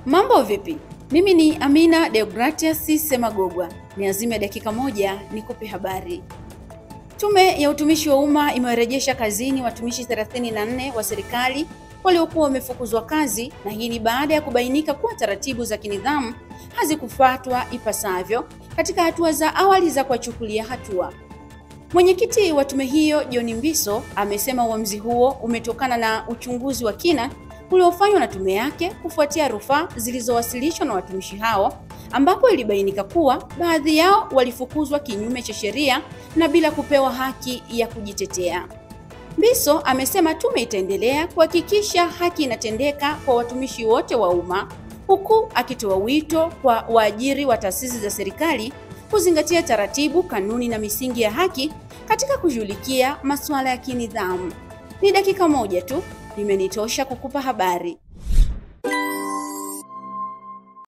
Mambo vipi? Mimi ni Amina Deogratias Semagogwa. Niazime dakika moja nikupe habari. Tume ya Utumishi wa Umma imewarejesha kazini watumishi 34 wa serikali waliokuwa wamefukuzwa kazi, na hii ni baada ya kubainika kuwa taratibu za kinidhamu hazikufuatwa ipasavyo katika hatua za awali za kuwachukulia hatua. Mwenyekiti wa tume hiyo John Mbiso amesema uamuzi huo umetokana na uchunguzi wa kina uliofanywa na tume yake kufuatia rufaa zilizowasilishwa na watumishi hao, ambapo ilibainika kuwa baadhi yao walifukuzwa kinyume cha sheria na bila kupewa haki ya kujitetea. Mbiso amesema tume itaendelea kuhakikisha haki inatendeka kwa watumishi wote wa umma, huku akitoa wito kwa waajiri wa taasisi za serikali kuzingatia taratibu, kanuni na misingi ya haki katika kushughulikia masuala ya kinidhamu. Ni dakika moja tu imenitosha kukupa habari.